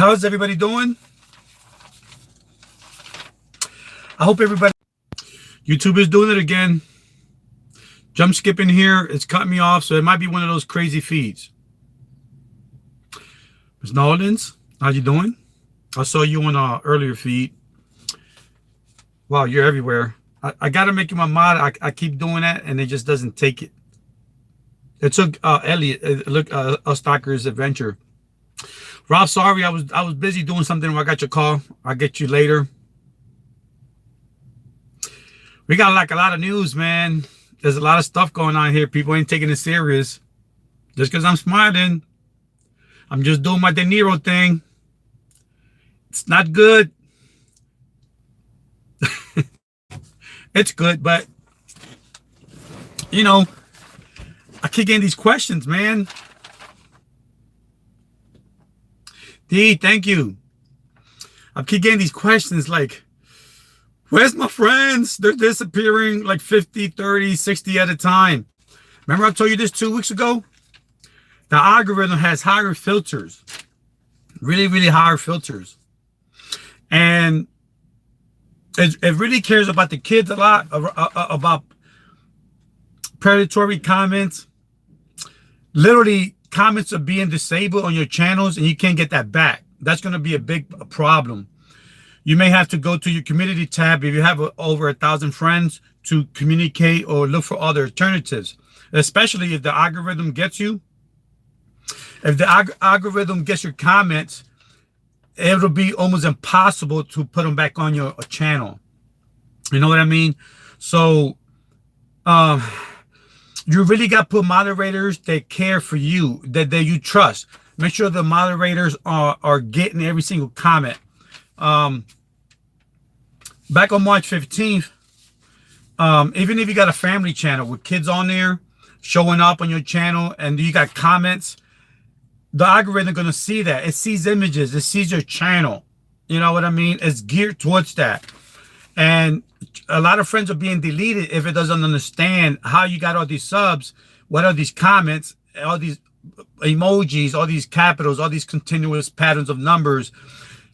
How's everybody doing? I hope everybody... YouTube is doing it again. Jump skipping here. It's cutting me off, so it might be one of those crazy feeds. Ms. Nolans, how you doing? I saw you on an earlier feed. Wow, you're everywhere. I got to make you my mod. I keep doing that, and it just doesn't take it. It took Elliot, a Stalker's Adventure. Rob, sorry, I was busy doing something when I got your call. I'll get you later. We got like a lot of news, man. There's a lot of stuff going on here. People ain't taking it serious. Just because I'm smiling, I'm just doing my De Niro thing. It's not good. It's good, but you know, I keep getting these questions, man. D, thank you. I keep getting these questions like, where's my friends? They're disappearing like 50, 30, 60 at a time. Remember I told you this 2 weeks ago? The algorithm has higher filters. Really, really higher filters. And it really cares about the kids a lot, about predatory comments. Literally, comments are being disabled on your channels and you can't get that back. That's going to be a big problem. You may have to go to your community tab if you have over 1,000 friends to communicate or look for other alternatives, especially if the algorithm gets you. If the algorithm gets your comments, it'll be almost impossible to put them back on your channel. You know what I mean? So you really got to put moderators that care for you, that you trust. Make sure the moderators are getting every single comment. Back on March 15th, even if you got a family channel with kids on there showing up on your channel and you got comments, the algorithm going to see that. It sees images. It sees your channel. You know what I mean? It's geared towards that. And a lot of friends are being deleted if it doesn't understand how you got all these subs, what are these comments, all these emojis, all these capitals, all these continuous patterns of numbers.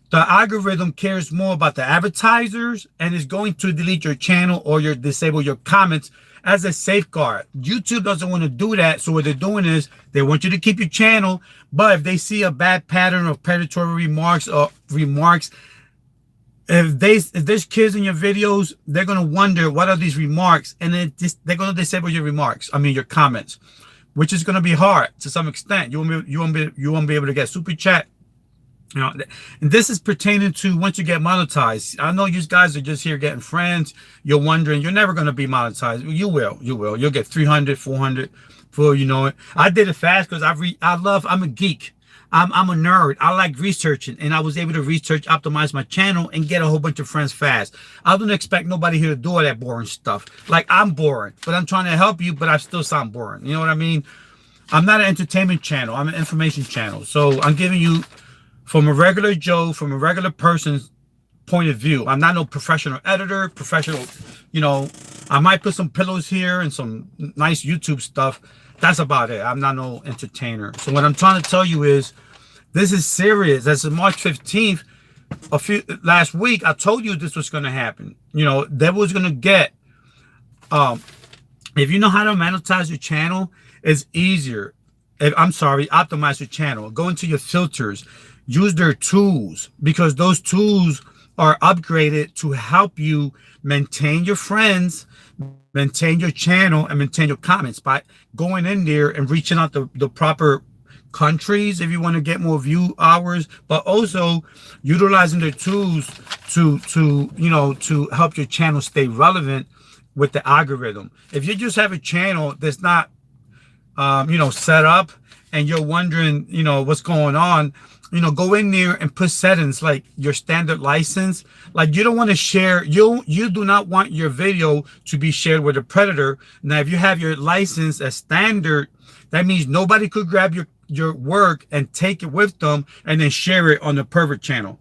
The algorithm cares more about the advertisers and is going to delete your channel or disable your comments as a safeguard. YouTube doesn't want to do that. So what they're doing is they want you to keep your channel. But if they see a bad pattern of predatory remarks, if there's kids in your videos, they're going to wonder what are these remarks. And then they're going to disable your remarks. I mean, your comments, which is going to be hard to some extent. You won't be able to get super chat. You know, and this is pertaining to once you get monetized. I know you guys are just here getting friends. You're wondering, you're never going to be monetized. You will. You'll get 300, 400 before you know it. I did it fast because I'm a geek. I'm a nerd. I like researching, and I was able to research, optimize my channel, and get a whole bunch of friends fast. I don't expect nobody here to do all that boring stuff. Like, I'm boring, but I'm trying to help you, but I still sound boring. You know what I mean? I'm not an entertainment channel. I'm an information channel. So I'm giving you from a regular Joe, from a regular person's point of view. I'm not no professional editor, you know, I might put some pillows here and some nice YouTube stuff. That's about it. I'm not no entertainer. So what I'm trying to tell you is, this is serious. As of March 15th, last week, I told you this was going to happen. You know, that was going to get, if you know how to monetize your channel, it's easier. Optimize your channel. Go into your filters. Use their tools, because those tools are upgraded to help you maintain your friends, maintain your channel, and maintain your comments by going in there and reaching out the proper countries if you want to get more view hours, but also utilizing their tools to help your channel stay relevant with the algorithm. If you just have a channel that's not set up and you're wondering what's going on, go in there and put settings like your standard license. Like, you don't want to share, you do not want your video to be shared with a predator. Now, if you have your license as standard, that means nobody could grab your work and take it with them and then share it on the pervert channel.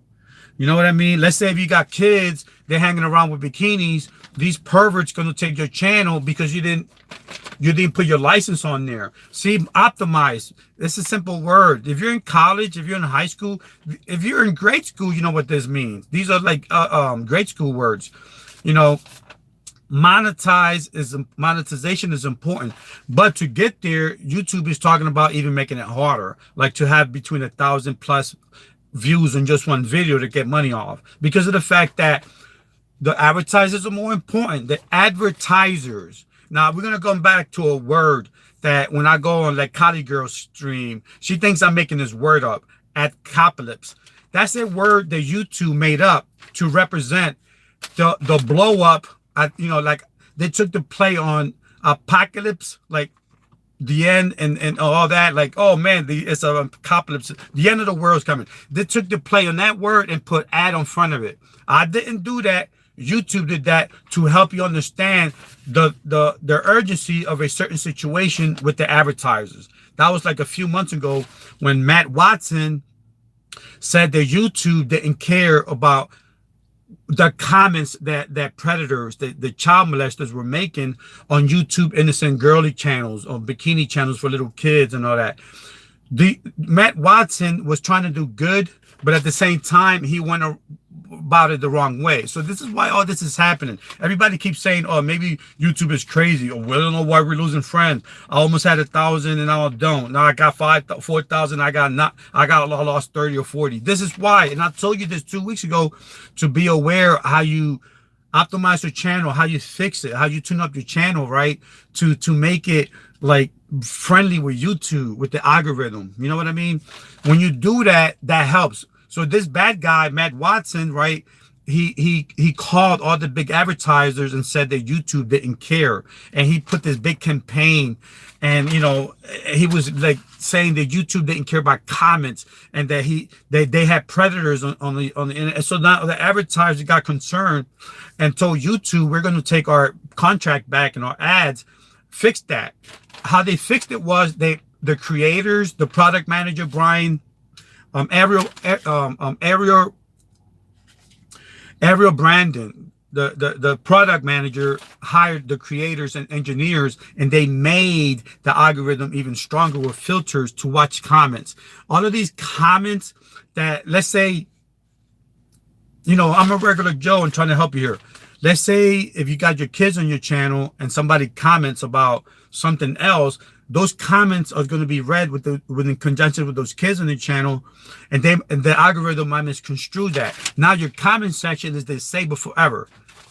You know what I mean? Let's say if you got kids, they're hanging around with bikinis. These perverts gonna take your channel because you didn't put your license on there. See, optimize. It's a simple word. If you're in college, if you're in high school, if you're in grade school, you know what this means. These are like grade school words. You know, monetization is important, but to get there, YouTube is talking about even making it harder, like to have between 1,000 plus views on just one video to get money off, because of the fact that the advertisers are more important. The advertisers. Now we're gonna go back to a word that when I go on like Cali Girl stream, she thinks I'm making this word up. Adcopolis. That's a word that YouTube made up to represent the blow up. Like they took the play on apocalypse, like the end and all that. Like, oh man, it's a apocalypse. The end of the world's coming. They took the play on that word and put ad on front of it. I didn't do that. YouTube did that to help you understand the urgency of a certain situation with the advertisers. That was like a few months ago when Matt Watson said that YouTube didn't care about the comments that predators, the child molesters were making on YouTube innocent girly channels or bikini channels for little kids and all that. Matt Watson was trying to do good, but at the same time, he went about it the wrong way. So this is why all this is happening. Everybody keeps saying, oh, maybe YouTube is crazy, or we don't know why we're losing friends. I almost had 1,000 and now I don't. Now I got 4,000. I lost 30 or 40. This is why. And I told you this 2 weeks ago, to be aware how you optimize your channel, how you fix it, how you tune up your channel, right? To make it like friendly with YouTube, with the algorithm. You know what I mean? When you do that, that helps. So this bad guy, Matt Watson, right? He called all the big advertisers and said that YouTube didn't care, and he put this big campaign, and he was like saying that YouTube didn't care about comments, and that they had predators on the internet. And so now the advertisers got concerned and told YouTube, we're going to take our contract back and our ads. Fix that. How they fixed it was the creators, the product manager Brian. Ariel Brandon, the product manager, hired the creators and engineers, and they made the algorithm even stronger with filters to watch comments. All of these comments that, let's say, I'm a regular Joe and trying to help you here. Let's say if you got your kids on your channel and somebody comments about something else, those comments are going to be read in conjunction with those kids on the channel, and the algorithm might misconstrue that. Now your comment section is disabled forever.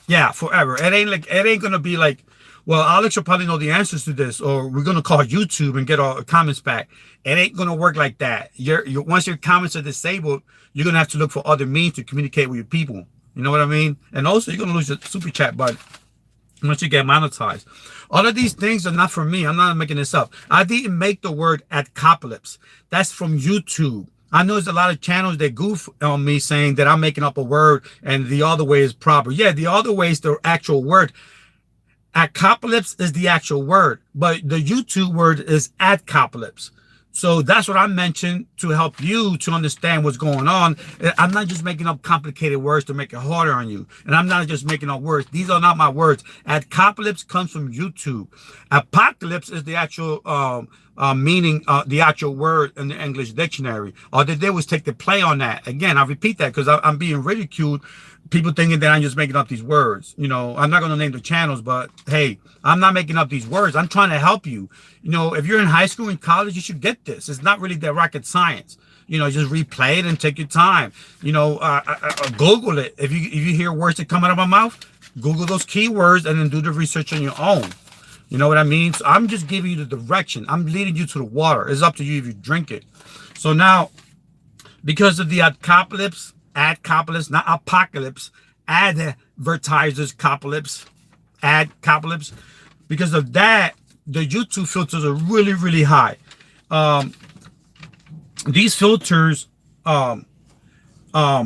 Yeah, forever. It ain't going to be like, well, Alex will probably know the answers to this, or we're going to call YouTube and get our comments back. It ain't going to work like that. Once your comments are disabled, you're going to have to look for other means to communicate with your people. You know what I mean? And also, you're going to lose your super chat button once you get monetized. All of these things are not for me. I'm not making this up. I didn't make the word adcopolis. That's from YouTube. I know there's a lot of channels that goof on me saying that I'm making up a word and the other way is proper. Yeah, the other way is the actual word. Adcopolis is the actual word, but the YouTube word is adcopolis. So that's what I mentioned to help you to understand what's going on. I'm not just making up complicated words to make it harder on you. And I'm not just making up words. These are not my words. Adcopolis comes from YouTube. Apocalypse is the actual meaning, the actual word in the English dictionary. All they did was take the play on that. Again, I repeat that because I'm being ridiculed. People thinking that I'm just making up these words. I'm not going to name the channels, but hey, I'm not making up these words. I'm trying to help you. If you're in high school and college, you should get this. It's not really that rocket science. Just replay it and take your time. Google it. If you hear words that come out of my mouth, Google those keywords and then do the research on your own. You know what I mean? So I'm just giving you the direction. I'm leading you to the water. It's up to you if you drink it. So now, because of the adcopolis, not apocalypse, advertisers copolypse, adcopolis. Because of that, the YouTube filters are really, really high. These filters, hey, let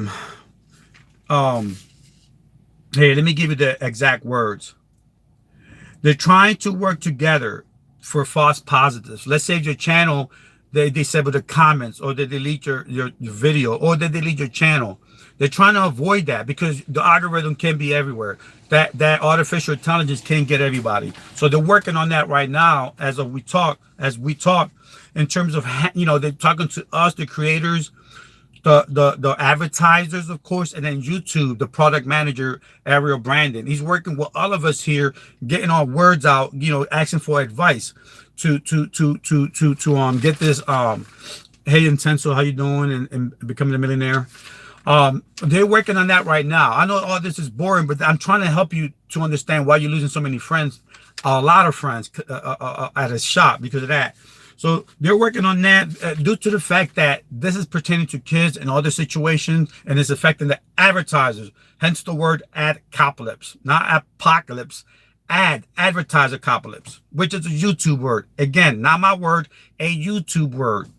me give you the exact words. They're trying to work together for false positives. Let's say your channel, they disable the comments, or they delete your video, or they delete your channel. They're trying to avoid that because the algorithm can be everywhere. That artificial intelligence can get everybody. So they're working on that right now as we talk in terms of, they're talking to us, the creators, the advertisers, of course, and then YouTube, the product manager, Ariel Brandon. He's working with all of us here, getting our words out, asking for advice to get this hey Intenso, how you doing, and becoming a millionaire. They're working on that right now. I know all this is boring, but I'm trying to help you to understand why you're losing so many friends, a lot of friends at a shop because of that. So they're working on that due to the fact that this is pertaining to kids and other situations, and it's affecting the advertisers. Hence the word adcapolypse, not apocalypse, advertiser apocalypse, which is a YouTube word. Again, not my word, a YouTube word.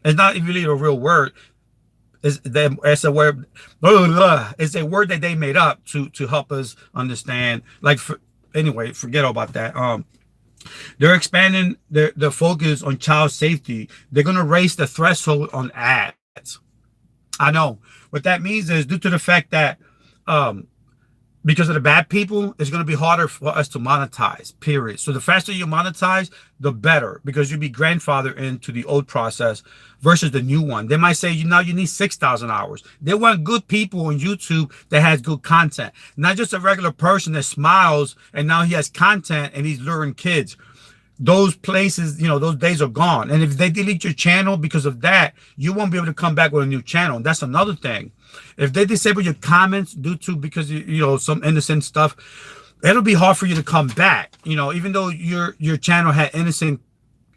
It's not really a real word. It's a word. It's a word that they made up to help us understand. Anyway, forget about that. They're expanding their focus on child safety. They're going to raise the threshold on ads. I know. What that means is due to the fact that because of the bad people, it's going to be harder for us to monetize, period. So the faster you monetize, the better, because you'll be grandfathered into the old process versus the new one. They might say, you need 6,000 hours. They want good people on YouTube that has good content, not just a regular person that smiles and now he has content and he's luring kids. Those places, those days are gone. And if they delete your channel because of that, you won't be able to come back with a new channel. That's another thing. If they disable your comments because some innocent stuff, it'll be hard for you to come back. Even though your channel had innocent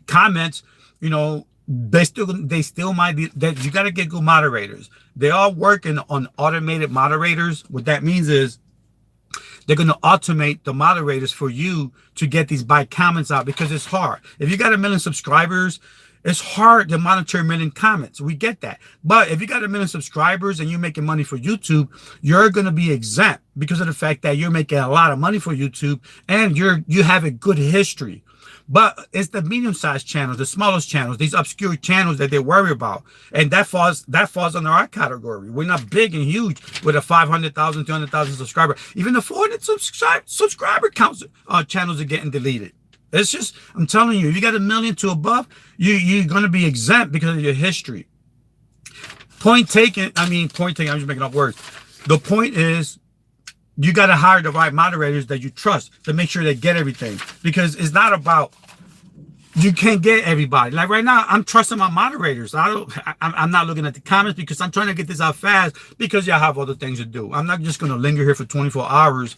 comments, they still might be that. You got to get good moderators. They are working on automated moderators. What that means is they're going to automate the moderators for you to get these bad comments out, because it's hard. If you got 1 million subscribers, it's hard to monitor 1 million comments. We get that. But if you got 1 million subscribers and you're making money for YouTube, you're going to be exempt because of the fact that you're making a lot of money for YouTube and you have a good history. But it's the medium-sized channels, the smallest channels, these obscure channels that they worry about. And that falls under our category. We're not big and huge with a 500,000, 200,000 subscriber. Even the 400 subscriber counts channels are getting deleted. It's just, I'm telling you, if you got 1 million to above, you're going to be exempt because of your history. Point taken, I'm just making up words. The point is, you got to hire the right moderators that you trust to make sure they get everything, because it's not about, you can't get everybody. Like right now, I'm trusting my moderators. I'm not looking at the comments because I'm trying to get this out fast because y'all have other things to do. I'm not just going to linger here for 24 hours,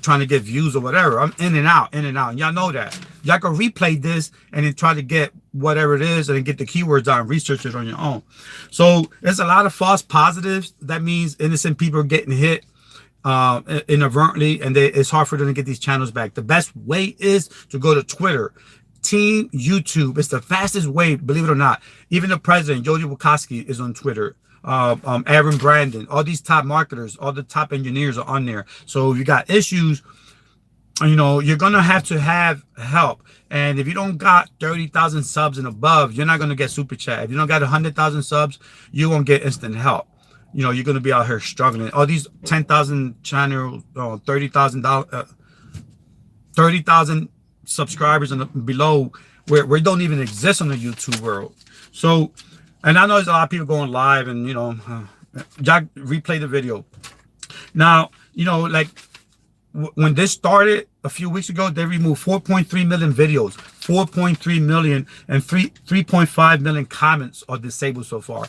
trying to get views or whatever. I'm in and out. And y'all know that. Y'all can replay this and then try to get whatever it is and then get the keywords out and research it on your own. So there's a lot of false positives. That means innocent people are getting hit inadvertently, and it's hard for them to get these channels back. The best way is to go to Twitter. Team YouTube. It's the fastest way, believe it or not. Even the president, Yogi Wachowski, is on Twitter. Aaron Brandon, all these top marketers, all the top engineers are on there. So if you got issues, you're going to have help. And if you don't got 30,000 subs and above, you're not going to get super chat. If you don't got 100,000 subs, you won't get instant help. You're going to be out here struggling. All these 10,000 channel, 30,000 subscribers and below, where we don't even exist on the YouTube world. So, and I know there's a lot of people going live and, Jack, replay the video. Now, like when this started a few weeks ago, they removed 4.3 million videos, 4.3 million, and 3.5 million comments are disabled so far.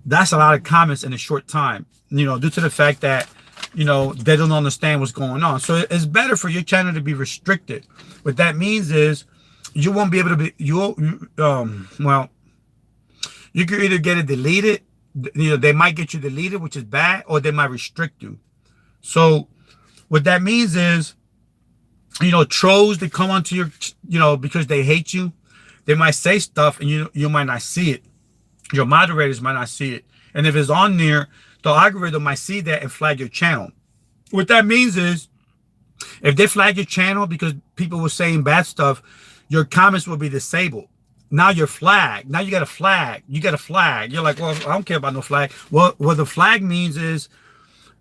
That's a lot of comments in a short time, due to the fact that, they don't understand what's going on. So it's better for your channel to be restricted. What that means is you won't be able to be, you can either get it deleted, they might get you deleted, which is bad, or they might restrict you. So what that means is, trolls that come onto your, because they hate you, they might say stuff and you might not see it. Your moderators might not see it. And if it's on there, the algorithm might see that and flag your channel. What that means is, if they flag your channel because people were saying bad stuff, your comments will be disabled. now you're flagged. Now you got a flag. You got a flag. You're like, well, I don't care about no flag. Well, what the flag means is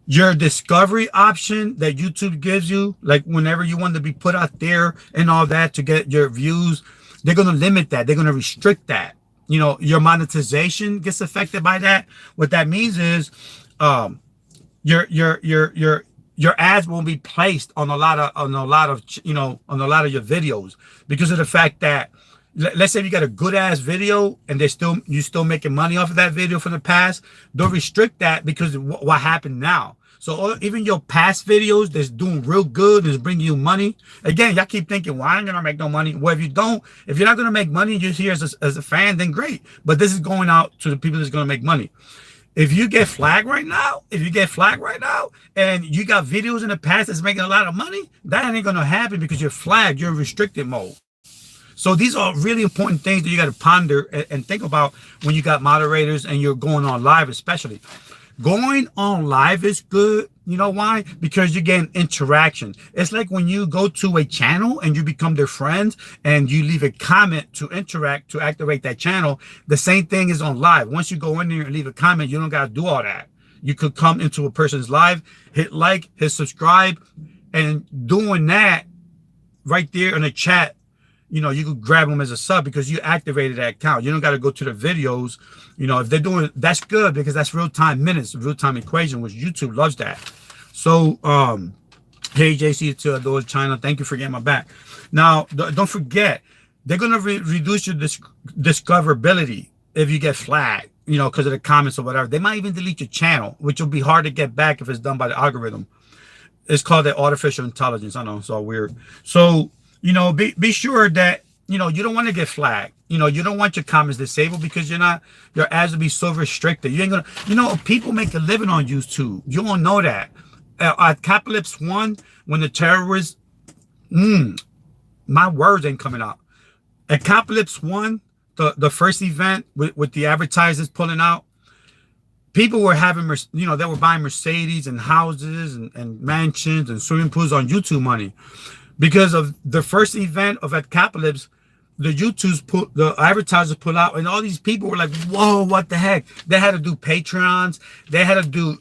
your discovery option that YouTube gives you, like whenever you want to be put out there and all that to get your views, they're going to limit that. They're going to restrict that. You know, your monetization gets affected by that. What that means is, your ads won't be placed on a lot of your videos because of the fact that, let's say you got a good ass video and you still making money off of that video from the past. Don't restrict that because what happened now. So even your past videos that's doing real good, is bringing you money. Again, y'all keep thinking, well, I ain't gonna make no money. Well, if you're not gonna make money, you're here as a fan, then great. But this is going out to the people that's gonna make money. If you get flagged right now, and you got videos in the past that's making a lot of money, that ain't gonna happen because you're flagged. You're in restricted mode. So these are really important things that you got to ponder and think about when you got moderators and you're going on live, especially. Going on live is good. You know why? Because you're getting interaction. It's like when you go to a channel and you become their friends and you leave a comment to interact, to activate that channel. The same thing is on live. Once you go in there and leave a comment, you don't got to do all that. You could come into a person's live, hit like, hit subscribe, and doing that right there in the chat, you know, you could grab them as a sub because you activated that account. You don't got to go to the videos. You know, if they're doing, that's good because that's real-time minutes, real-time equation, which YouTube loves that. So, hey, JC to Adore China, thank you for getting my back. Now, don't forget, they're going to reduce your discoverability if you get flagged, you know, because of the comments or whatever. They might even delete your channel, which will be hard to get back if it's done by the algorithm. It's called the artificial intelligence. I know, it's all weird. So, you know, be sure that, you know, you don't want to get flagged. You know, you don't want your comments disabled because your ads will be so restricted. You ain't gonna, you know, people make a living on YouTube. You don't know that. At Capocalypse 1, when the terrorists, my words ain't coming out. At Capocalypse 1, the first event with the advertisers pulling out, people were having, you know, they were buying Mercedes and houses and mansions and swimming pools on YouTube money. Because of the first event of Apocalypse, the advertisers put out, and all these people were like, whoa, what the heck? They had to do Patreons. They had to do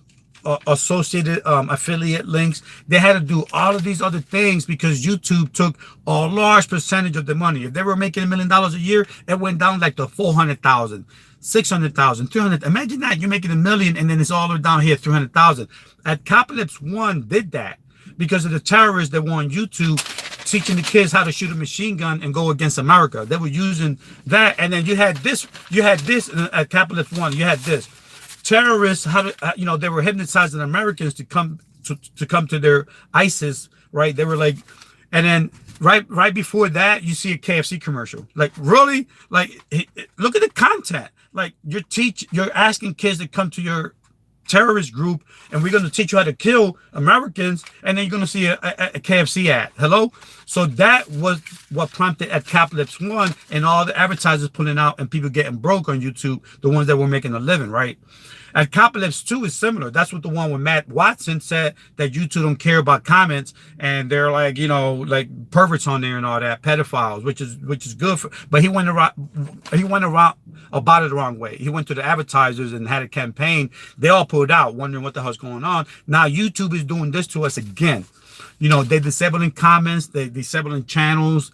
associated affiliate links. They had to do all of these other things because YouTube took a large percentage of the money. If they were making $1 million a year, it went down like to 400,000, 600,000, 300. Imagine that you're making $1 million and then it's all the way down here, 300,000. Apocalypse 1 did that because of the terrorists that were on YouTube teaching the kids how to shoot a machine gun and go against America. They were using that. And then you had this at Apocalypse 1. You had this. Terrorists, you know, they were hypnotizing Americans to come to their ISIS, right? They were like, and then right before that, you see a KFC commercial. Like, really? Like, look at the content. Like, you're asking kids to come to your terrorist group and we're going to teach you how to kill Americans, and then you're going to see a KFC ad. Hello? So that was what prompted Apocalypse 1 and all the advertisers pulling out and people getting broke on YouTube, the ones that were making a living, right? Apocalypse 2 is similar. That's what the one with Matt Watson said, that YouTube don't care about comments and they're like, you know, like perverts on there and all that, pedophiles, which is good for, but he went around about it the wrong way. He went to the advertisers and had a campaign. They all pulled out, wondering what the hell's going on. Now YouTube is doing this to us again. You know, they're disabling comments, they're disabling channels,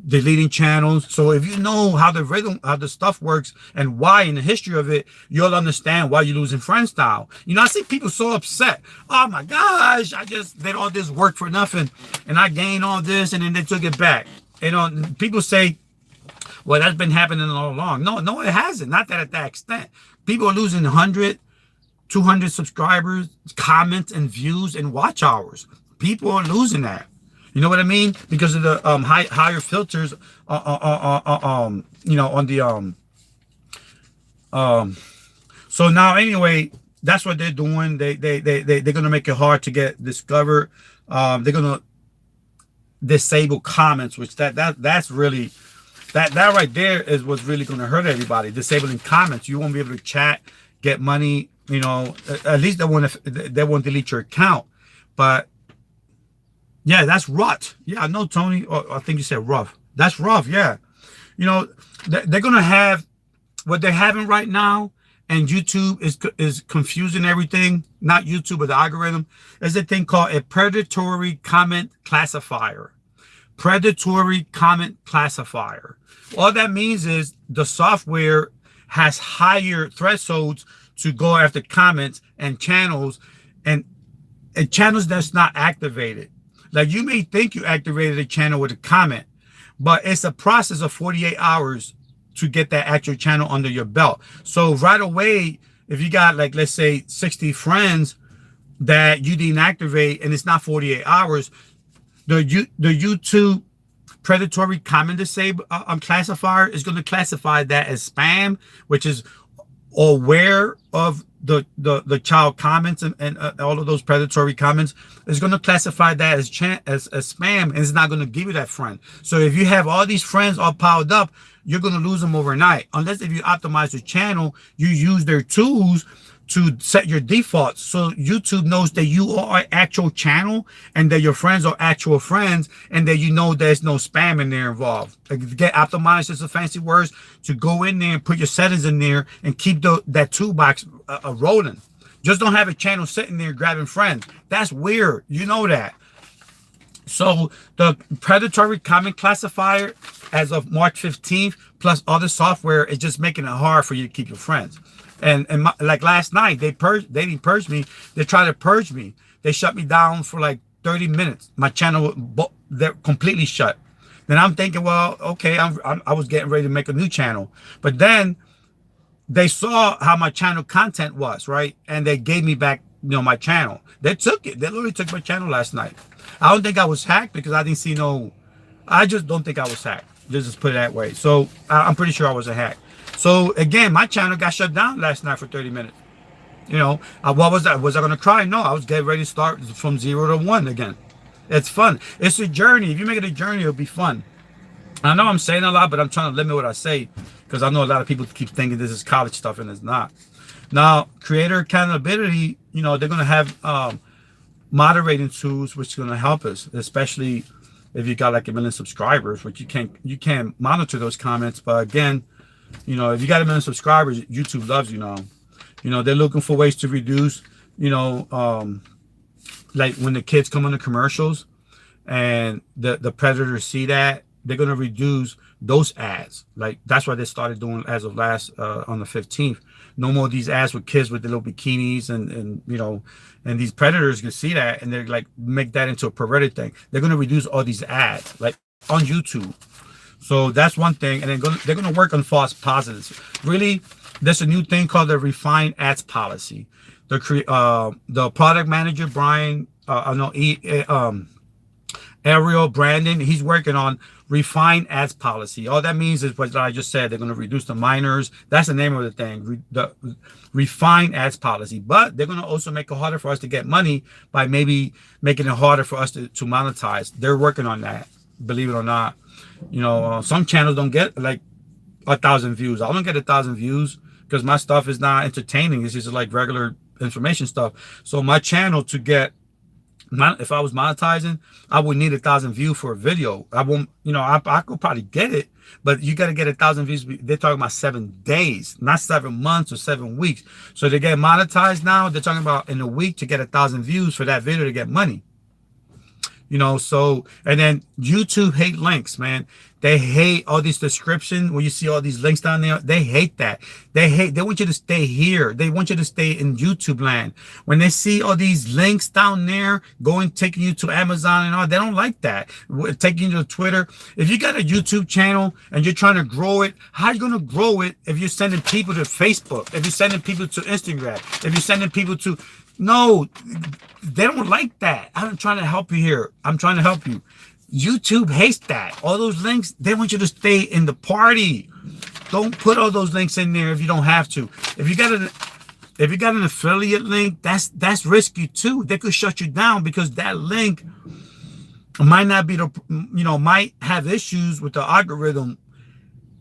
deleting channels. So if you know how the stuff works and why in the history of it, you'll understand why you're losing friend style. You know, I see people so upset. Oh my gosh, I just did all this work for nothing and I gained all this and then they took it back. You know, people say, well, that's been happening all along. No, it hasn't. Not that at that extent. People are losing 100, 200 subscribers, comments and views and watch hours. People are losing that. You know what I mean? Because of the higher filters, you know, on the So now anyway, that's what they're doing. They're gonna make it hard to get discovered. They're gonna disable comments, which that's really that right there is what's really gonna hurt everybody. Disabling comments, you won't be able to chat, get money. You know, at least they won't delete your account, but. Yeah, that's rut. Yeah, I know, Tony. Oh, I think you said rough. That's rough, yeah. You know, they're gonna have what they're having right now, and YouTube is confusing everything. Not YouTube, but the algorithm is a thing called a predatory comment classifier. Predatory comment classifier. All that means is the software has higher thresholds to go after comments and channels, and channels that's not activated. Like, you may think you activated a channel with a comment, but it's a process of 48 hours to get that actual channel under your belt. So right away, if you got, like, let's say 60 friends that you didn't activate and it's not 48 hours, the YouTube predatory comment disable classifier is going to classify that as spam, which is aware of the child comments and all of those predatory comments. Is going to classify that as spam, and it's not going to give you that friend. So if you have all these friends all piled up, you're going to lose them overnight, unless if you optimize your channel, you use their tools to set your defaults, so YouTube knows that you are an actual channel and that your friends are actual friends, and that you know there's no spam in there involved. Like, get optimized is a fancy words to go in there and put your settings in there and keep that toolbox rolling. Just don't have a channel sitting there grabbing friends. That's weird. You know that. So the predatory comment classifier, as of March 15th, plus other software, is just making it hard for you to keep your friends. And like last night, they didn't purge me. They tried to purge me. They shut me down for like 30 minutes. My channel, they're completely shut. Then I'm thinking, well, okay, I was getting ready to make a new channel. But then they saw how my channel content was, right? And they gave me back, my channel. They took it. They literally took my channel last night. I don't think I was hacked, because I didn't see I just don't think I was hacked. Just put it that way. So I'm pretty sure I wasn't hacked. So again, my channel got shut down last night for 30 minutes. What was that? Was I going to cry? No, I was getting ready to start from 0 to 1 again. It's fun. It's a journey. If you make it a journey, it'll be fun. I know I'm saying a lot, but I'm trying to limit what I say, because I know a lot of people keep thinking this is college stuff, and it's not. Now, creator accountability, they're going to have moderating tools, which is going to help us, especially if you got like 1 million subscribers, which you can't monitor those comments. But again, if you got 1 million subscribers, YouTube loves you now. They're looking for ways to reduce, like when the kids come on the commercials and the predators see that, they're going to reduce those ads. Like, that's what they started doing as of last, on the 15th. No more of these ads with kids with the little bikinis and these predators can see that, and they're like, make that into a perverted thing. They're going to reduce all these ads, like, on YouTube. So that's one thing. And then they're going to work on false positives. Really, there's a new thing called the refined ads policy. The product manager, Brian, Ariel Brandon, he's working on refined ads policy. All that means is what I just said. They're going to reduce the minors. That's the name of the thing, the refined ads policy. But they're going to also make it harder for us to get money by maybe making it harder for us to monetize. They're working on that, believe it or not. Some channels don't get like 1,000 views. I don't get 1,000 views because my stuff is not entertaining. It's just like regular information stuff. So my channel, to get, if I was monetizing, I would need 1,000 views for a video. I won't, I could probably get it, but you got to get 1,000 views. They're talking about 7 days, not 7 months or 7 weeks. So to get monetized now, they're talking about in a week to get 1,000 views for that video to get money. So, and then YouTube hate links, man. They hate all these descriptions where you see all these links down there. They hate that. They want you to stay here. They want you to stay in YouTube land. When they see all these links down there taking you to Amazon and all, they don't like that. Taking you to Twitter. If you got a YouTube channel and you're trying to grow it, how are you going to grow it if you're sending people to Facebook? If you're sending people to Instagram? If you're sending people to... No, they don't like that. I'm trying to help you here. I'm trying to help you. YouTube hates that. All those links, they want you to stay in the party. Don't put all those links in there if you don't have to. If you got an affiliate link, that's risky too. They could shut you down because that link might not be might have issues with the algorithm,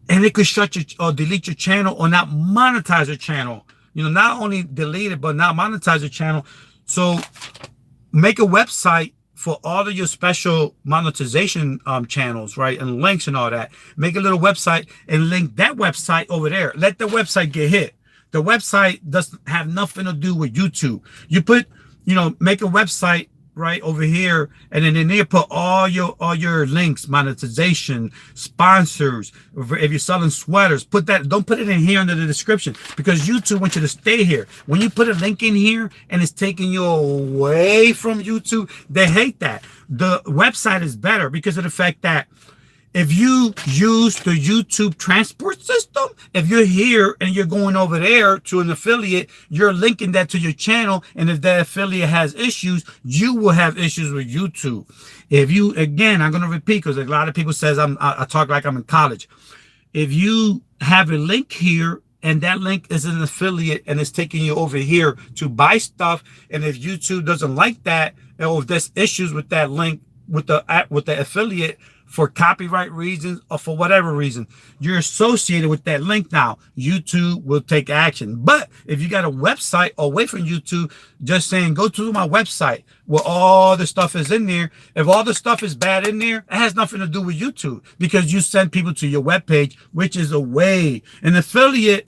and it could shut you or delete your channel or not monetize your channel. Not only delete it, but not monetize your channel. So make a website for all of your special monetization channels, right, and links and all that. Make a little website and link that website over there. Let the website get hit. The website doesn't have nothing to do with YouTube. You put, make a website right over here, and then in there put all your links, monetization, sponsors. If you're selling sweaters, put that. Don't put it in here under the description, because YouTube wants you to stay here. When you put a link in here and it's taking you away from YouTube, they hate that. The website is better because of the fact that if you use the YouTube transport system, if you're here and you're going over there to an affiliate, you're linking that to your channel. And if that affiliate has issues, you will have issues with YouTube. If you, again, I'm going to repeat, because a lot of people says I talk like I'm in college. If you have a link here and that link is an affiliate and it's taking you over here to buy stuff, and if YouTube doesn't like that, or if there's issues with that link with the affiliate, for copyright reasons or for whatever reason, you're associated with that link now, YouTube will take action. But if you got a website away from YouTube, just saying, go to my website where all the stuff is in there. If all the stuff is bad in there, it has nothing to do with YouTube, because you send people to your webpage, which is away. An affiliate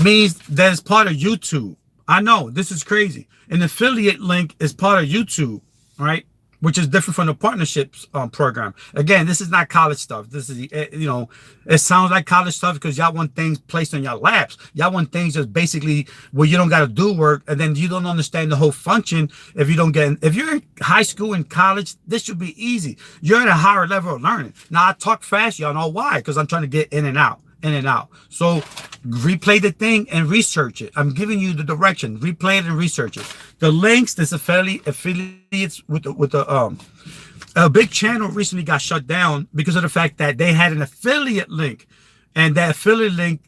means that it's part of YouTube. I know this is crazy. An affiliate link is part of YouTube, right? Which is different from the partnerships program. Again, this is not college stuff. This is, it sounds like college stuff because y'all want things placed on your laps. Y'all want things just basically where you don't got to do work, and then you don't understand the whole function. If you're in high school and college, this should be easy. You're at a higher level of learning. Now, I talk fast. Y'all know why? Because I'm trying to get in and out. So replay the thing and research it. I'm giving you the direction. Replay it and research it. The links, this affiliates with a big channel recently got shut down because of the fact that they had an affiliate link, and that affiliate link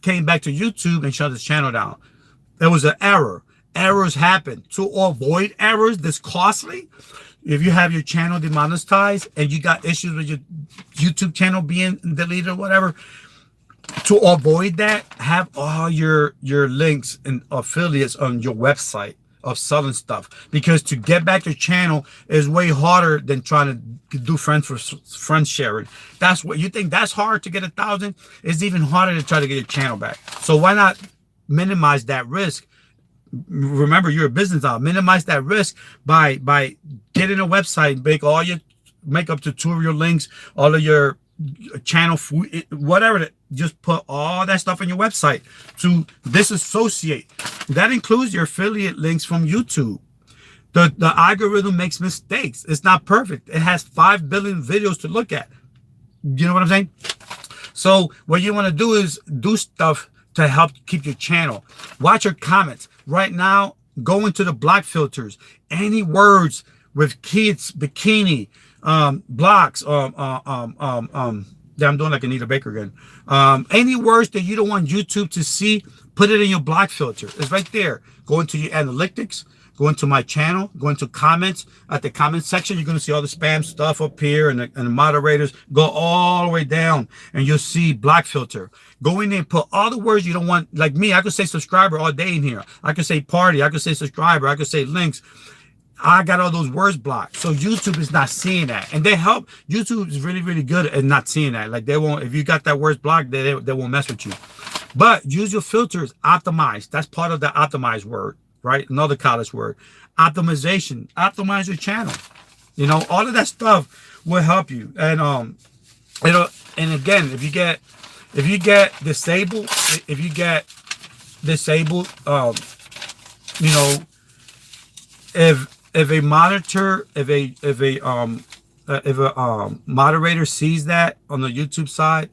came back to YouTube and shut his channel down. There was an error. Errors happen. To avoid errors that's costly, if you have your channel demonetized and you got issues with your YouTube channel being deleted or whatever, to avoid that, have all your links and affiliates on your website of selling stuff, because to get back your channel is way harder than trying to do friend sharing. That's what you think that's hard to get 1,000. It's even harder to try to get your channel back. So why not minimize that risk? Remember, you're a business owner. Minimize that risk by getting a website, make up to 2 of your links, all of your channel, whatever. Just put all that stuff on your website to disassociate. That includes your affiliate links from YouTube. The algorithm makes mistakes. It's not perfect. It has 5 billion videos to look at. You know what I'm saying? So what you want to do is do stuff to help keep your channel. Watch your comments. Right now, go into the block filters. Any words with kids, bikini, blocks, I'm doing like Anita Baker again. Any words that you don't want YouTube to see, put it in your block filter. It's right there. Go into your analytics, go into my channel, go into comments. At the comment section, you're going to see all the spam stuff up here, and the moderators. Go all the way down and you'll see block filter. Go in there and put all the words you don't want. Like me, I could say subscriber all day in here. I could say party. I could say subscriber. I could say links. I got all those words blocked. So YouTube is not seeing that. And they help. YouTube is really, really good at not seeing that. Like, they won't, if you got that words blocked, they won't mess with you. But use your filters, optimize. That's part of the optimize word, right? Another college word. Optimization. Optimize your channel. All of that stuff will help you. And and again, if you get disabled, if a moderator sees that on the YouTube side,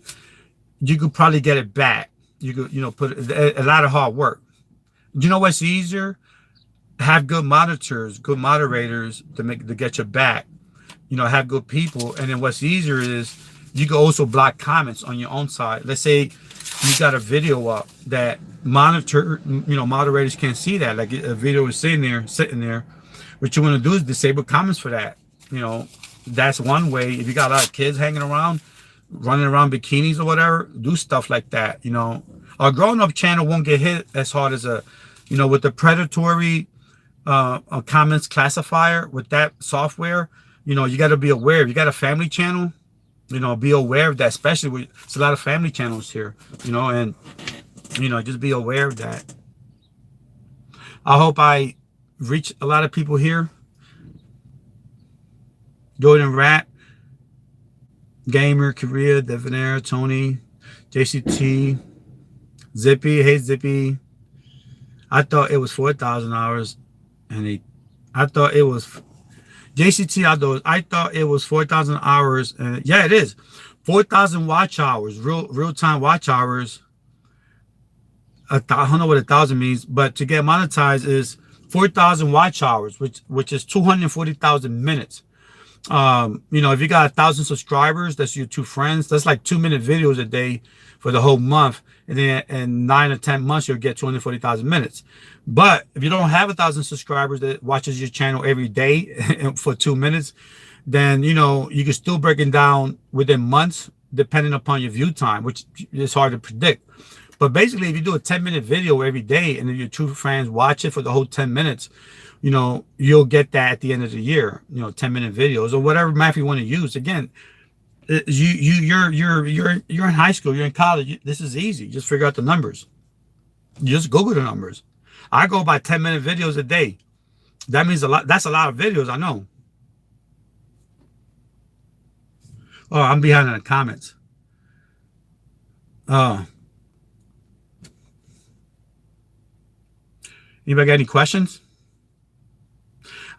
you could probably get it back. You could, put a lot of hard work. You know what's easier? Have good monitors, good moderators to get your back. Have good people. And then what's easier is you can also block comments on your own side. Let's say you got a video up that moderators can't see that. Like, a video is sitting there. What you want to do is disable comments for that. That's one way. If you got a lot of kids hanging around, running around bikinis or whatever, do stuff like that. A grown-up channel won't get hit as hard as with the predatory a comments classifier with that software, you got to be aware. If you got a family channel, be aware of that, especially with it's a lot of family channels here, and just be aware of that. I hope I reach a lot of people here. Jordan Rat, Gamer, Korea, Devonair, Tony, JCT, Zippy. Hey Zippy. I thought it was 4,000 hours, and I thought it was JCT. I thought it was 4,000 hours, and yeah, it is 4,000 watch hours, real time watch hours. I don't know what 1,000 means, but to get monetized is 4,000 watch hours, which is 240,000 minutes. If you got 1,000 subscribers, that's your 2 friends. That's like 2-minute videos a day for the whole month, and then in 9 or 10 months you'll get 240,000 minutes. But if you don't have 1,000 subscribers that watches your channel every day for 2 minutes, then you can still break it down within months, depending upon your view time, which is hard to predict. But basically, if you do a 10-minute video every day, and if your 2 friends watch it for the whole 10 minutes, you'll get that at the end of the year. 10-minute videos or whatever math you want to use. Again, you're in high school, you're in college. This is easy. Just figure out the numbers. You just Google the numbers. I go by 10-minute videos a day. That means a lot. That's a lot of videos. I know. Oh, I'm behind in the comments. Anybody got any questions?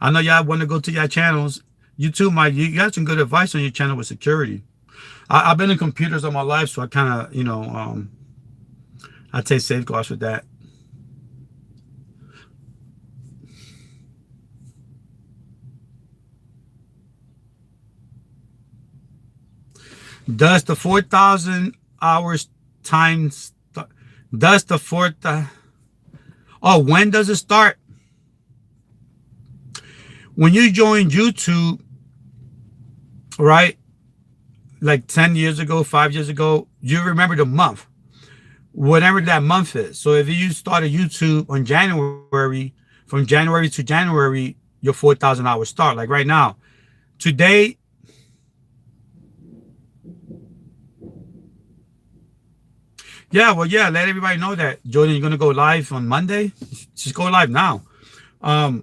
I know y'all want to go to your channels. You too, Mike. You got some good advice on your channel with security. I've been in computers all my life, so I kind of, I take safeguards with that. Does the 4,000 hours times? Does the 4,000? Oh, when does it start? When you join YouTube, right? Like 10 years ago, 5 years ago, you remember the month, whatever that month is. So if you started YouTube on January, from January to January, your 4,000 hours start. Like right now, today. Yeah, well, yeah, let everybody know that. Jordan, you're going to go live on Monday? Just go live now. Yeah,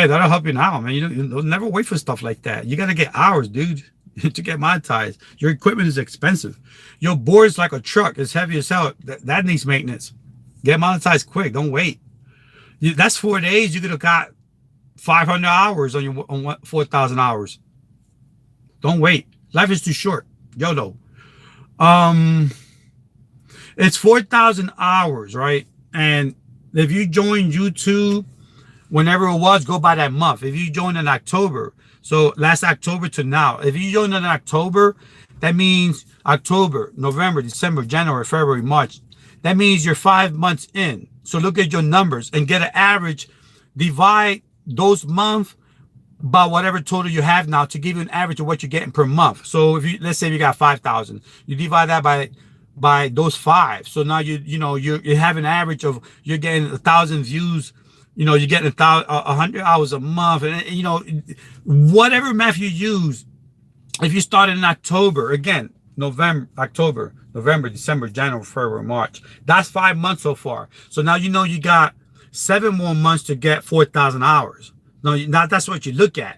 that'll help you now, man. You never wait for stuff like that. You got to get hours, dude, to get monetized. Your equipment is expensive. Your board's like a truck. It's heavy as hell. That needs maintenance. Get monetized quick. Don't wait. That's 4 days. You could have got 500 hours on 4,000 hours. Don't wait. Life is too short. YOLO. It's 4,000 hours, right? And if you join YouTube, whenever it was, go by that month. If you joined in October, so last October to now, if you joined in October, that means October, November, December, January, February, March. That means you're 5 months in. So look at your numbers and get an average. Divide those months by whatever total you have now to give you an average of what you're getting per month. So if you, let's say you got 5,000, you divide that by those 5. So now you have an average of, you're getting 1,000 views. You're getting 100 hours a month, and whatever math you use. If you started in October, again, October, November, December, January, February, March. That's 5 months so far. So now you got 7 more months to get 4,000 hours. Now that's what you look at.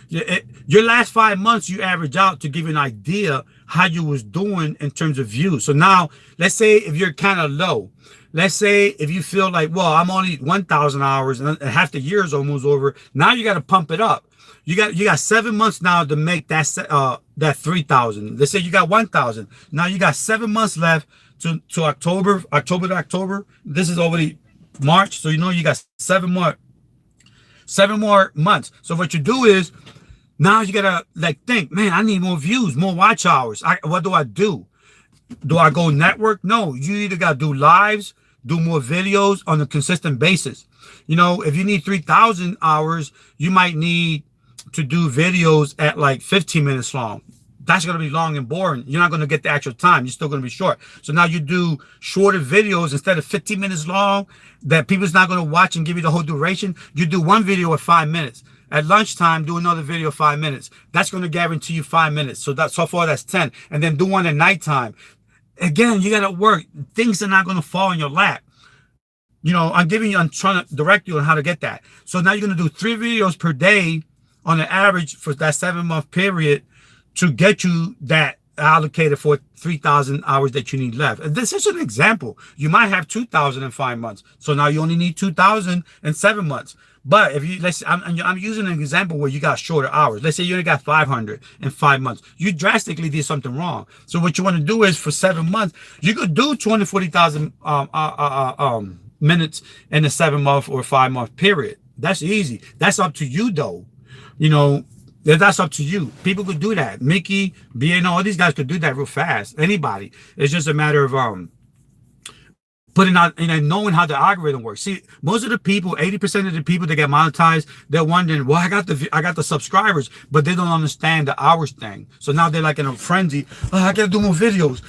Your last 5 months, you average out to give you an idea how you was doing in terms of views. So now, let's say if you're kind of low, let's say if you feel like, well, I'm only 1,000 hours and half the year is almost over. Now you got to pump it up. You got 7 months now to make that 3,000. Let's say you got 1,000. Now you got 7 months left to October to October. This is already March, so you got 7 more months. So what you do is, now you gotta think, man, I need more views, more watch hours. What do I do? Do I go network? No, you either gotta do lives, do more videos on a consistent basis. If you need 3,000 hours, you might need to do videos at like 15 minutes long. that's going to be long and boring. You're not going to get the actual time. You're still going to be short. So now you do shorter videos instead of 15 minutes long that people's not going to watch and give you the whole duration. You do one video at 5 minutes. At lunchtime, do another video 5 minutes. That's going to guarantee you 5 minutes. So that so far that's 10. And then do one at nighttime. Again, you got to work. Things are not going to fall in your lap. You know, I'm trying to direct you on how to get that. So now you're going to do 3 videos per day on the average for that 7-month period to get you that allocated for 3,000 hours that you need left. And this is an example. You might have 2,000 in 5 months. So now you only need 2,000 in 7 months. But if you, I'm using an example where you got shorter hours. Let's say you only got 500 in 5 months. You drastically did something wrong. So what you want to do is for 7 months, you could do 240,000 minutes in a 7-month or 5-month period. That's easy. That's up to you though. You know, that's up to you. People could do that. Mickey, BN, all these guys could do that real fast. Anybody. It's just a matter of putting out, knowing how the algorithm works. See, most of the people, 80% of the people that get monetized, they're wondering, well, I got the subscribers, but they don't understand the hours thing. So now they're like in a frenzy. Oh, I gotta do more videos,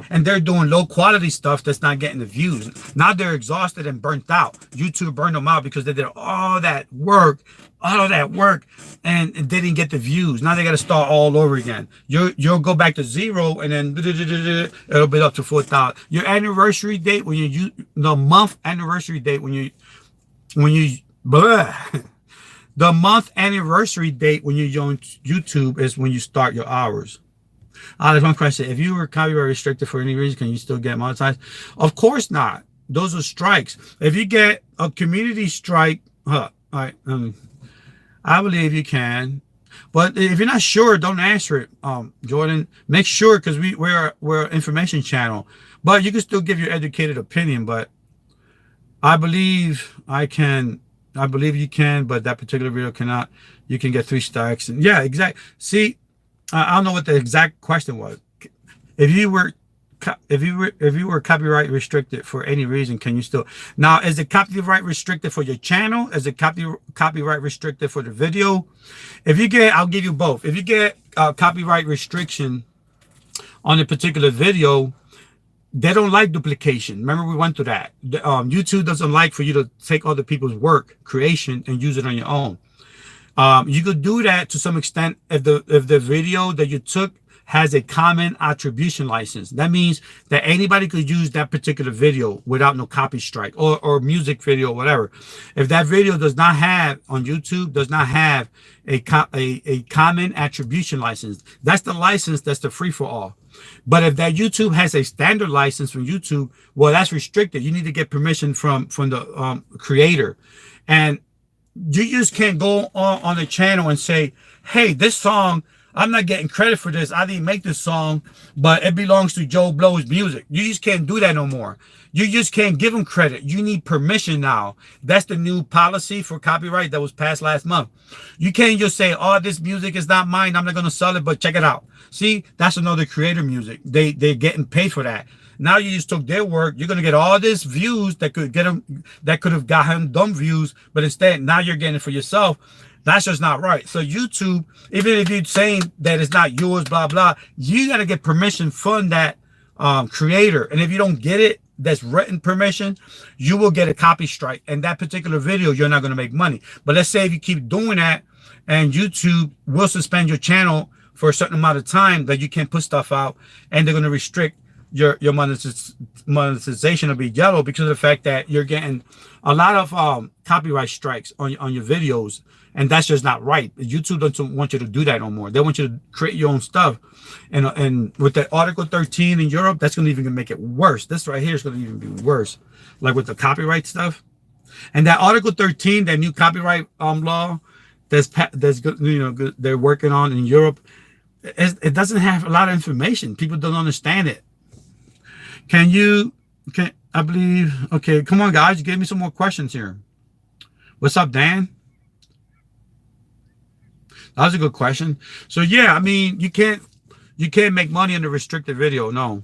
and they're doing low quality stuff that's not getting the views. Now they're exhausted and burnt out. YouTube burned them out because they did all that work, and they didn't get the views. Now they got to start all over again. You'll go back to 0, and then it'll be up to 4,000. Your anniversary date the month anniversary date the month anniversary date when you join YouTube is when you start your hours. There's one question. If you were copyright restricted for any reason, can you still get monetized? Of course not. Those are strikes. If you get a community strike, all right, I believe you can, but if you're not sure, don't answer it, Jordan. Make sure, because we're an information channel, but you can still give your educated opinion. But I believe I can. I believe you can, but that particular video cannot. You can get 3 strikes, and yeah, exactly. See, I don't know what the exact question was. If you were copyright restricted for any reason, can you still? Now, is it copyright restricted for your channel? Is it copyright restricted for the video? If you get, I'll give you both. If you get copyright restriction on a particular video, they don't like duplication. Remember, we went through that. YouTube doesn't like for you to take other people's work, creation, and use it on your own. You could do that to some extent if the video that you took has a common attribution license. That means that anybody could use that particular video without no copy strike, or music video or whatever. If that video does not have on YouTube, does not have a common attribution license, that's the license that's the free for all. But if that YouTube has a standard license from YouTube, well, that's restricted. You need to get permission from the creator. And you just can't go on the channel and say, hey, this song, I'm not getting credit for this. I didn't make this song, but it belongs to Joe Blow's music. You just can't do that no more. You just can't give them credit. You need permission now. That's the new policy for copyright that was passed last month. You can't just say, oh, this music is not mine. I'm not going to sell it, but check it out. See, that's another creator music. They're getting paid for that. Now you just took their work. You're going to get all this views that could get them, that could have gotten dumb views, but instead now you're getting it for yourself. That's just not right. So YouTube, even if you're saying that it's not yours, blah, blah, you got to get permission from that creator. And if you don't get it, that's written permission, you will get a copy strike. And that particular video, you're not going to make money. But let's say if you keep doing that and YouTube will suspend your channel for a certain amount of time that you can't put stuff out, and they're going to restrict your monetization will be yellow because of the fact that you're getting a lot of copyright strikes on your videos. And that's just not right. YouTube doesn't want you to do that no more. They want you to create your own stuff. And with the Article 13 in Europe, that's going to even make it worse. This right here is going to even be worse. Like with the copyright stuff. And that Article 13, that new copyright law that's they're working on in Europe, it doesn't have a lot of information. People don't understand it. I believe, okay, come on guys, give me some more questions here. What's up, Dan? That was a good question. So yeah, I mean, you can't make money on a restricted video, no.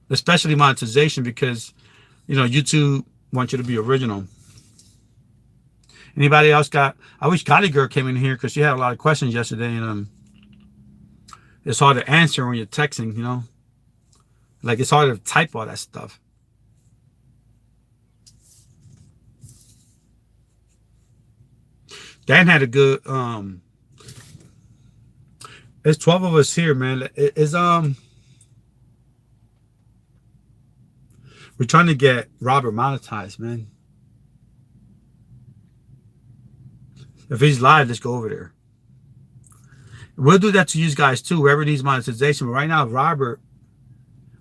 Especially monetization, because YouTube wants you to be original. Anybody else got? I wish Gotti Girl came in here because she had a lot of questions yesterday, and It's hard to answer when you're texting, Like it's hard to type all that stuff. Dan had a good there's 12 of us here, man. We're trying to get Robert monetized, man. If he's live, let's go over there. We'll do that to you guys too, whoever needs monetization. But right now, Robert,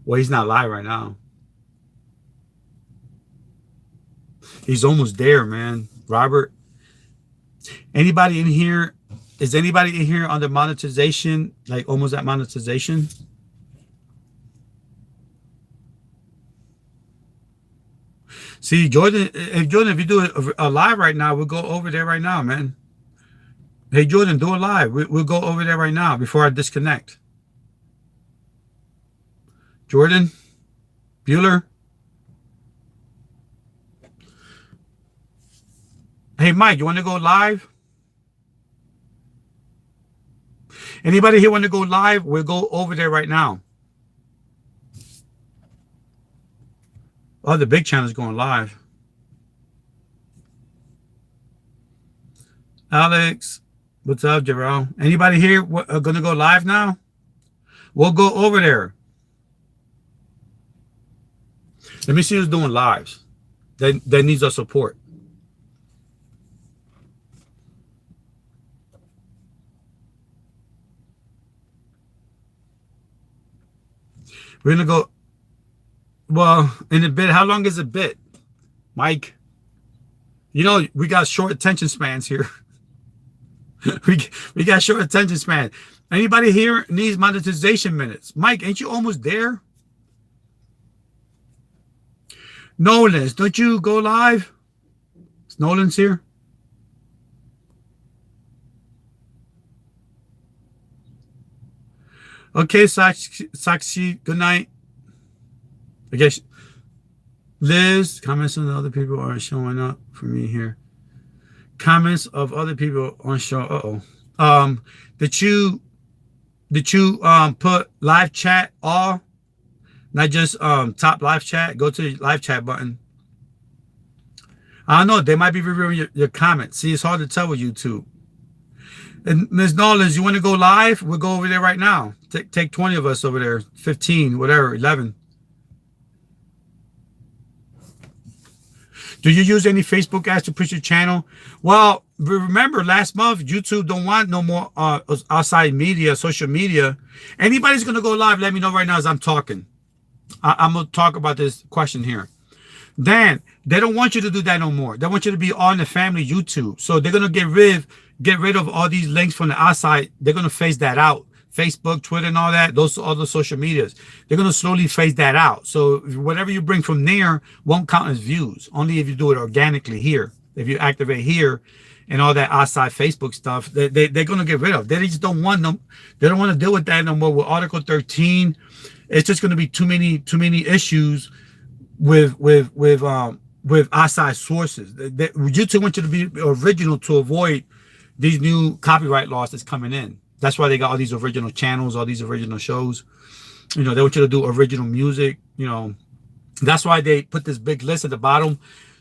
well, he's not live right now. He's almost there, man. Robert, anybody in here? Is anybody in here on the monetization, like almost at monetization? See, Jordan, if you do a live right now, we'll go over there right now, man. Hey, Jordan, do it live. We'll go over there right now before I disconnect. Jordan, Bueller. Hey, Mike, you want to go live? Anybody here want to go live? We'll go over there right now. Oh, the big channel is going live. Alex, what's up, Jerome? Anybody here going to go live now? We'll go over there. Let me see who's doing lives. That needs our support. We're going to go, well, in a bit. How long is a bit, Mike? We got short attention spans here. we got short attention span. Anybody here needs monetization minutes? Mike, ain't you almost there? Nolan, don't you go live? Nolan's here. Okay, Sakshi, good night. I guess Liz, comments on the other people are showing up for me here. Comments of other people aren't showing. Did you put live chat all? Not just top live chat. Go to the live chat button. I don't know. They might be reviewing your comments. See, it's hard to tell with YouTube. And Ms. Nolan, you want to go live? We'll go over there right now. Take 20 of us over there. 15, whatever, 11. Do you use any Facebook ads to push your channel? Well, remember last month, YouTube don't want no more outside media, social media. Anybody's going to go live, let me know right now as I'm talking. I'm going to talk about this question here. Dan, they don't want you to do that no more. They want you to be on the family YouTube. So they're going to get rid of all these links from the outside. They're going to phase that out. Facebook, Twitter, and all that, those other social medias. They're going to slowly phase that out. So whatever you bring from there won't count as views. Only if you do it organically here. If you activate here and all that outside Facebook stuff, they're going to get rid of. They just don't want them. They don't want to deal with that no more. With Article 13, it's just going to be too many issues with outside sources. YouTube wants you to be original to avoid these new copyright laws that's coming in. That's why they got all these original channels, all these original shows. They want you to do original music. That's why they put this big list at the bottom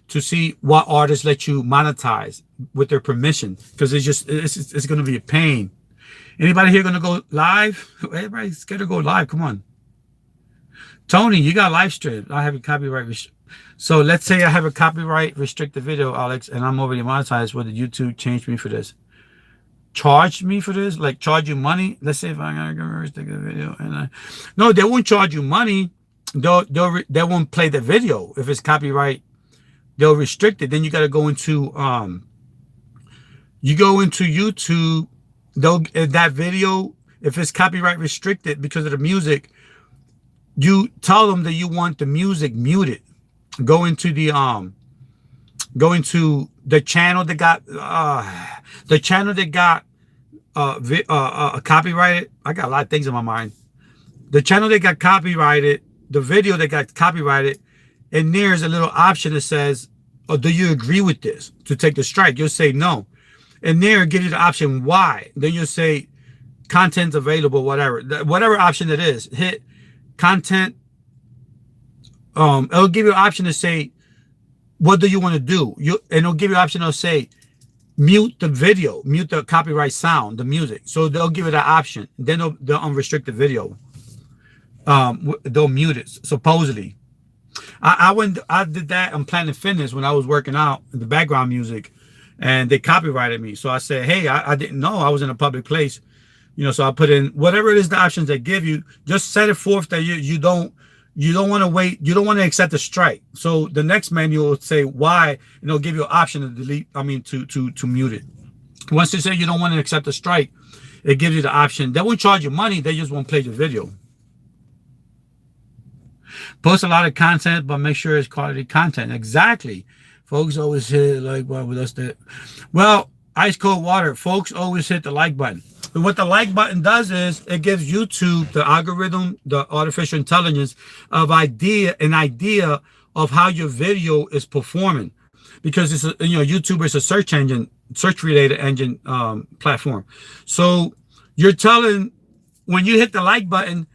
to see what artists let you monetize with their permission. Because it's going to be a pain. Anybody here going to go live? Everybody's scared to go live. Come on. Tony, you got live stream. I have a copyright. So let's say I have a copyright restricted video, Alex, and I'm already monetized. Whether YouTube changed me for this? Charge me for this? Like charge you money? Let's say if I got a restricted video and no, they won't charge you money. They won't play the video if it's copyright. They'll restrict it. Then you got to go into YouTube. That video, if it's copyright restricted because of the music, you tell them that you want the music muted. Go into the channel that got copyrighted. I got a lot of things in my mind. The channel that got copyrighted, the video that got copyrighted, and there's a little option that says, "Oh, do you agree with this?" To take the strike, you'll say no, and there give you the option why. Then you'll say, content's available, whatever, whatever option it is, hit content. It'll give you an option to say, what do you want to do? And it'll give you an option to say, mute the video, mute the copyright sound, the music. So they'll give you that option. Then they'll unrestrict the video. They'll mute it, supposedly. I did that on Planet Fitness when I was working out, the background music, and they copyrighted me. So I said, hey, I didn't know I was in a public place. So I put in whatever it is, the options they give you, just set it forth that you don't want to wait. You don't want to accept a strike. So the next menu will say why, and it'll give you an option to delete, to mute it. Once you say you don't want to accept a strike, it gives you the option. They won't charge you money. They just won't play the video. Post a lot of content, but make sure it's quality content. Exactly. Folks always hit like, well, ice cold water. Folks always hit the like button. And what the like button does is it gives YouTube, the algorithm, the artificial intelligence, an idea of how your video is performing, because it's YouTube is a search related engine platform. So you're telling, when you hit the like button,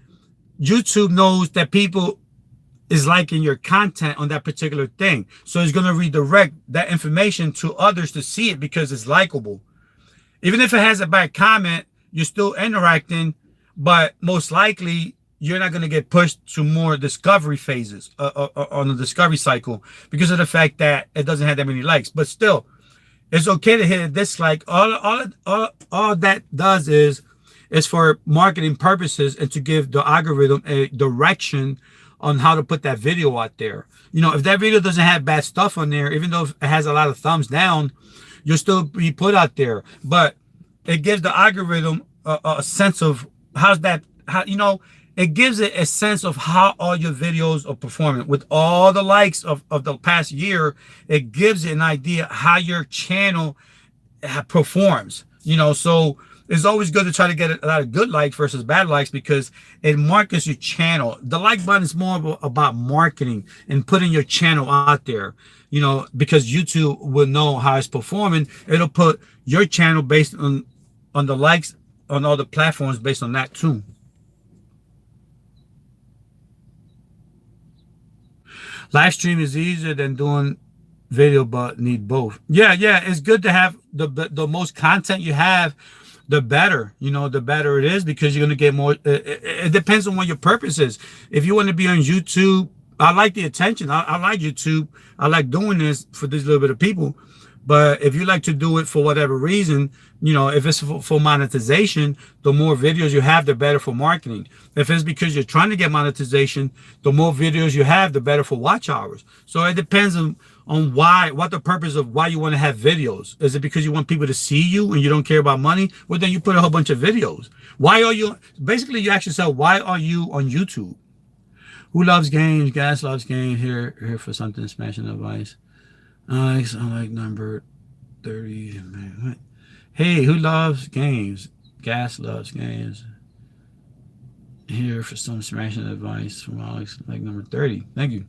YouTube knows that people is liking your content on that particular thing. So it's going to redirect that information to others to see it because it's likable. Even if it has a bad comment, you're still interacting, but most likely you're not going to get pushed to more discovery phases on the discovery cycle because of the fact that it doesn't have that many likes. But still, it's okay to hit a dislike. All that does is for marketing purposes and to give the algorithm a direction on how to put that video out there. If that video doesn't have bad stuff on there, even though it has a lot of thumbs down, you'll still be put out there. But it gives the algorithm a sense of it gives it a sense of how all your videos are performing. With all the likes of the past year, it gives it an idea how your channel performs. So it's always good to try to get a lot of good likes versus bad likes because it markets your channel. The like button is more about marketing and putting your channel out there, because YouTube will know how it's performing. It'll put your channel based on the likes on all the platforms based on that too. Live stream is easier than doing video, but need both. Yeah, it's good to have the most content you have, the better, the better it is, because you're going to get more. It depends on what your purpose is. If you want to be on YouTube, I like the attention. I like YouTube. I like doing this for this little bit of people. But if you like to do it for whatever reason, if it's for monetization, the more videos you have, the better for marketing. If it's because you're trying to get monetization, the more videos you have, the better for watch hours. So it depends on what the purpose of why you want to have videos. Is it because you want people to see you and you don't care about money? Well, then you put a whole bunch of videos. Why are you, basically you ask yourself, why are you on YouTube? Who loves games? Gas loves games. Here for something, smashing advice. I like number 30. Man, what? Hey, who loves games? Gas loves games. Here for some smashing advice from Alex, like number 30. Thank you.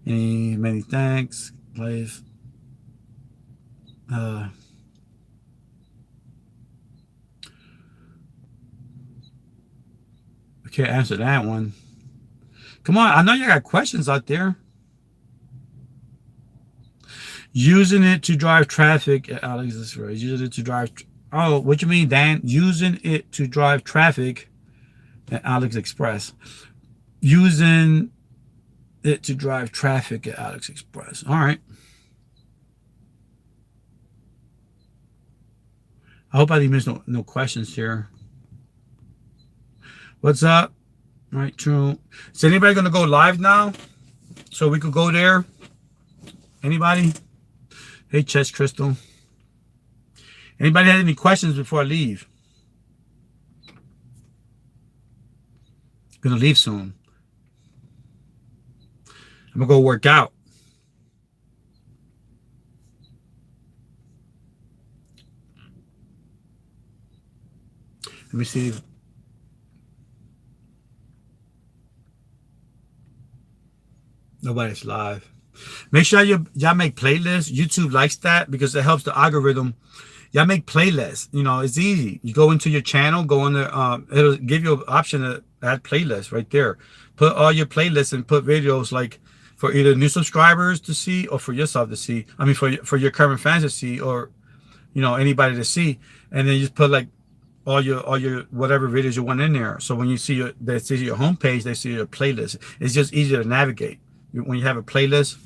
Many thanks. Please. I can't answer that one. Come on, I know you got questions out there. Using it to drive traffic. Alex is right. Using it to drive. Oh, what you mean, Dan? Using it to drive traffic at Alex Express. Using it to drive traffic at Alex Express. All right. I hope I didn't miss no questions here. What's up? All right, true. Is anybody going to go live now? So we could go there? Anybody? Hey, Chess Crystal. Anybody have any questions before I leave? I'm going to leave soon. I'm going to go work out. Let me see. Nobody's live. Make sure y'all make playlists. YouTube likes that because it helps the algorithm. Y'all make playlists. You know, it's easy. You go into your channel, go on there. It'll give you an option to add playlists right there. Put all your playlists and put videos like for either new subscribers to see or for yourself to see. I mean, for your current fans to see, or you know, anybody to see. And then you just put like all your whatever videos you want in there. So when you see they see your homepage, they see your playlist. It's just easier to navigate when you have a playlist.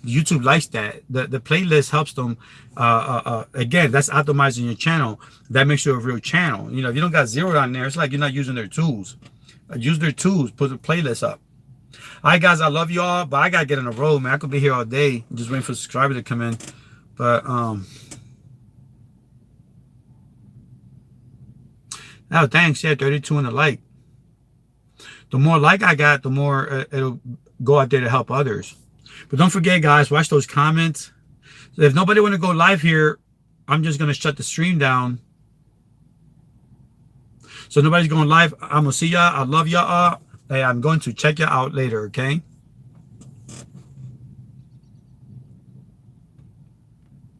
YouTube likes that. The playlist helps them. Again, that's optimizing your channel. That makes you a real channel. You know, if you don't got zero on there, it's like you're not using their tools. Use their tools. Put the playlist up. All right, guys, I love you all, but I gotta get on the road, man. I could be here all day, just waiting for subscribers to come in. But oh, thanks. Yeah, 32 in the like. The more like I got, the more it'll go out there to help others. But don't forget, guys, watch those comments. So if nobody want to go live here, I'm just gonna shut the stream down. So nobody's going live. I'm gonna see y'all. I love y'all. Hey, I'm going to check y'all out later. Okay.